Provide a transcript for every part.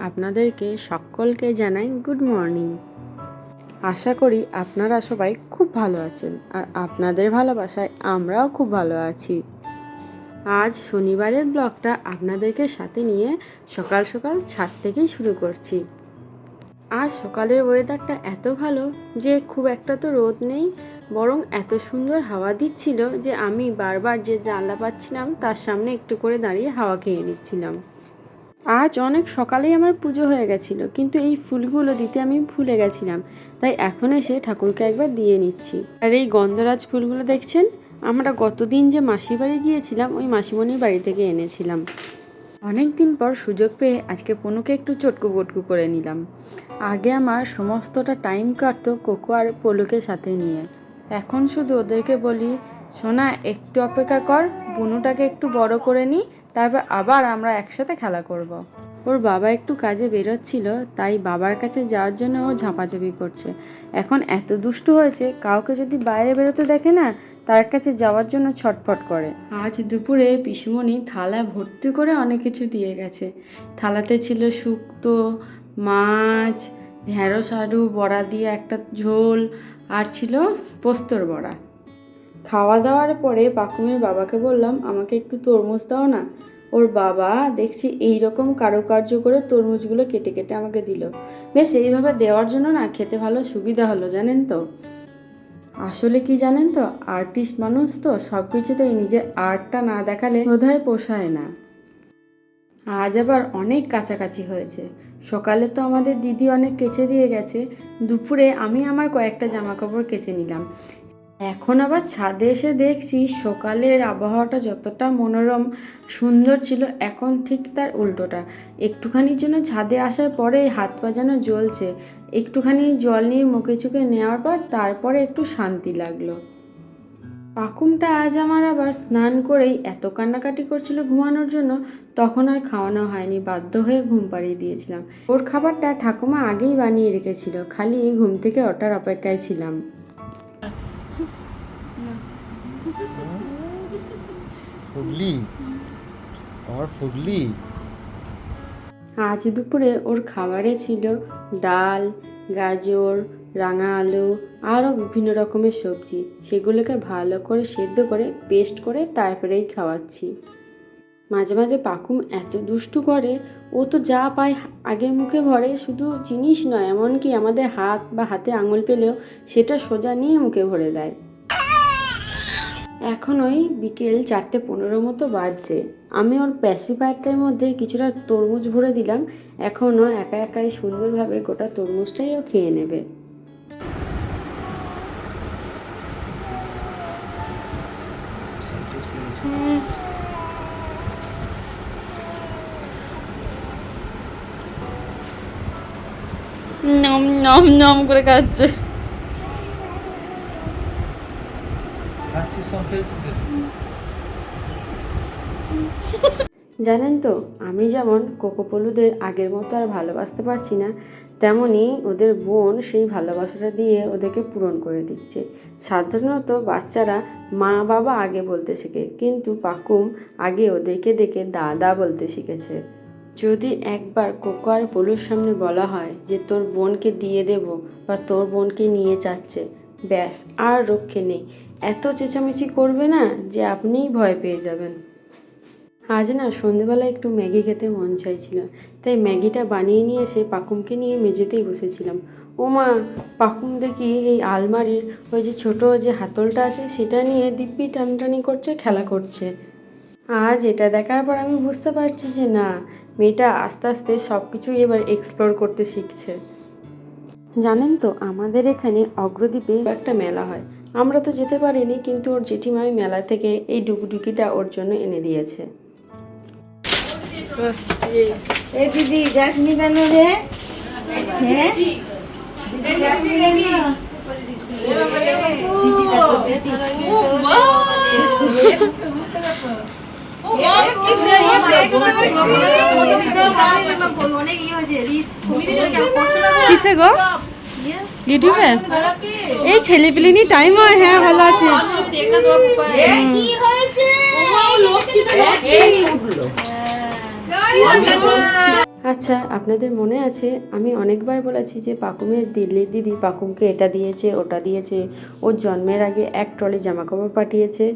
আপনাদেরকে সকলকে জানাই গুড মর্নিং। আশা করি আপনারা সবাই খুব ভালো আছেন, আর আপনাদের ভালোবাসায় আমরাও খুব ভালো আছি। আজ শনিবারের ব্লগটা আপনাদেরকে সাথে নিয়ে সকাল সকাল ছাদ থেকেই শুরু করছি। আজ সকালের ওয়েদারটা এত ভালো যে খুব একটা তো রোদ নেই, বরং এত সুন্দর হাওয়া দিচ্ছিল যে আমি বারবার যে জানলা পাচ্ছিলাম তার সামনে একটু করে দাঁড়িয়ে হাওয়া খেয়ে নিচ্ছিলাম। আজ অনেক সকালেই আমার পুজো হয়ে গেছিলো, কিন্তু এই ফুলগুলো দিতে আমি ভুলে গেছিলাম, তাই এখন এসে ঠাকুরকে একবার দিয়ে নিচ্ছি। আর এই গন্ধরাজ ফুলগুলো দেখছেন, আমরা গতদিন যে মাসির বাড়ি গিয়েছিলাম ওই মাসিমণির বাড়ি থেকে এনেছিলাম। অনেক দিন পর সুযোগ পেয়ে আজকে পনুকে একটু চটকু বটকু করে নিলাম। আগে আমার সমস্তটা টাইম কাটতো কোকো আর পলুকে সাথে নিয়ে, এখন শুধু ওদেরকে বলি, সোনা একটু অপেক্ষা কর, বুনুটাকে একটু বড় করে নিই, তারপর আবার আমরা একসাথে খেলা করব। ওর বাবা একটু কাজে বেরোচ্ছিল, তাই বাবার কাছে যাওয়ার জন্য ও ঝাপাঝাপি করছে। এখন এত দুষ্টু হয়েছে, কাউকে যদি বাইরে বেরোতে দেখে না, তার কাছে যাওয়ার জন্য ছটফট করে। আজ দুপুরে পিসিমণি থালা ভর্তি করে অনেক কিছু দিয়ে গেছে। থালাতে ছিল শুক্তো, মাছ, ঢেঁড়স আলু বড়া দিয়ে একটা ঝোল, আর ছিল পোস্তর বড়া। খাওয়া দাওয়ার পরে পাকুমের বাবাকে বললাম, আমাকে একটু তরমুজ দাও না। ওর বাবা দেখছি এইরকম কারুকার্য করে তরমুজগুলো কেটে কেটে আমাকে দিল। বেশ এইভাবে দেওয়ার জন্য না খেতে ভালো সুবিধা হলো, জানেন তো। আসলে কি জানেন তো, আর্টিস্ট মানুষ তো সব কিছুতেই নিজের আর্টটা না দেখালে বোধহয় পোষায় না। আজ আবার অনেক কাছাকাছি হয়েছে। সকালে তো আমাদের দিদি অনেক কেচে দিয়ে গেছে, দুপুরে আমি আমার কয়েকটা জামা কাপড় কেচে নিলাম। এখন আবার ছাদে এসে দেখছি সকালের আবহাওয়াটা যতটা মনোরম সুন্দর ছিল, এখন ঠিক তার উল্টোটা। একটুখানির জন্য ছাদে আসার পরে হাত পা যেন জ্বলছে। একটুখানি জল নিয়ে মুখে চোখে নেওয়ার পর তারপরে একটু শান্তি লাগলো। পাকুমটা আজ আমার আবার স্নান করেই এত কান্নাকাটি করছিল ঘুমানোর জন্য, তখন আর খাওয়ানো হয়নি, বাধ্য হয়ে ঘুম পাড়িয়ে দিয়েছিলাম। ওর খাবারটা ঠাকুমা আগেই বানিয়ে রেখেছিল, খালি ঘুম থেকে ওঠার অপেক্ষায় ছিলাম। ফুগলি, আমার ফুগলি। আজ দুপুরে ওর খাবারে ছিল ডাল, গাজর, রাঙা আলু, আরও বিভিন্ন রকমের সবজি। সেগুলোকে ভালো করে সেদ্ধ করে পেস্ট করে তারপরেই খাওয়াচ্ছি। মাঝে মাঝে পাকুম এত দুষ্টু করে, ও তো যা পায় আগে মুখে ভরে, শুধু জিনিস নয় এমনকি আমাদের হাত বা হাতে আঙুল পেলেও সেটা সোজা নিয়ে মুখে ভরে দেয়। এখন ওই বিকেল 4:15 মতো বাজছে। আমি ওর প্যাসিফায়ারটার মধ্যে কিছুটা তরমুজ ভরে দিলাম, এখনও একা একাই সুন্দরভাবে গোটা তরমুজটাই ও খেয়ে নেবে। নম নম নম করে খাচ্ছে। জানেন তো, আমি যেমন কোকোপলুদের আগের মতো আর ভালোবাসতে পারছি না, তেমনি ওদের বোন সেই ভালোবাসাটা দিয়ে ওদেরকে পূরণ করে দিচ্ছে। সাধারণত বাচ্চারা মা বাবা আগে বলতে শেখে, কিন্তু পাকুম আগে ওদেরকে দেখে দাদা বলতে শিখেছে। যদি একবার কোকো আর পলুর সামনে বলা হয় যে তোর বোনকে দিয়ে দেব বা তোর বোনকে নিয়ে যাচ্ছে, ব্যাস আর রক্ষে নেই। এত চেঁচামেচি করবে না যে আপনিই ভয় পেয়ে যাবেন। আজ না সন্ধেবেলা একটু ম্যাগি খেতে মন চাইছিল, তাই ম্যাগিটা বানিয়ে নিয়ে এসে পাকুমকে নিয়ে মেঝেতেই বসেছিলাম। ও মা, পাকুম দেখি এই আলমারির ওই যে ছোট যে হাতলটা আছে সেটা নিয়ে দিব্যি টানটানি করছে, খেলা করছে। আজ এটা দেখার পর আমি বুঝতে পারছি যে না, মেয়েটা আস্তে আস্তে সব কিছুই এবার এক্সপ্লোর করতে শিখছে। জানেন তো, আমাদের এখানে অগ্রদ্বীপে একটা মেলা হয়, আমরা তো যেতে পারিনি, কিন্তু ওর জেঠিমা মেলা থেকে এই ডুগডুগিটা ওর জন্য এনে দিয়েছে। এ দিদি যাসনি কেন রে? হ্যাঁ কিসে গো? ইউটিউবে এই ছেলেপিলে নিয়ে টাইম হয়। হ্যাঁ ভালো আছে। আচ্ছা, আপনাদের মনে আছে আমি অনেকবার বলেছি যে পাকুমের দিল্লির দিদি পাকুমকে এটা দিয়েছে ওটা দিয়েছে, ওর জন্মের আগে এক ট্রলি জামাকাপড় পাঠিয়েছে।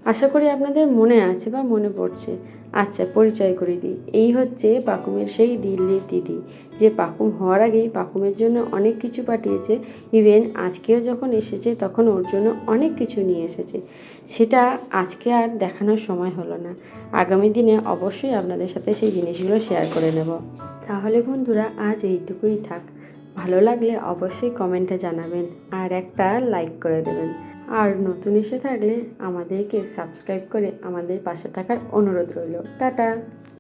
আশা করি আপনাদের মনে আছে বা মনে পড়ছে। আচ্ছা, পরিচয় করে দিই, এই হচ্ছে পাকুমের সেই দিল্লির দিদি, যে পাকুম হওয়ার আগেই পাকুমের জন্য অনেক কিছু পাঠিয়েছে। ইভেন আজকেও যখন এসেছে তখন ওর জন্য অনেক কিছু নিয়ে এসেছে। সেটা আজকে আর দেখানোর সময় হলো না, আগামী দিনে অবশ্যই আপনাদের সাথে সেই জিনিসগুলো শেয়ার করে নেব। তাহলে বন্ধুরা আজ এইটুকুই থাক। ভালো লাগলে অবশ্যই কমেন্টে জানাবেন আর একটা লাইক করে দেবেন। আর নতুন এসে থাকলে আমাদেরকে সাবস্ক্রাইব করে আমাদের পাশে থাকার অনুরোধ রইল। টাটা।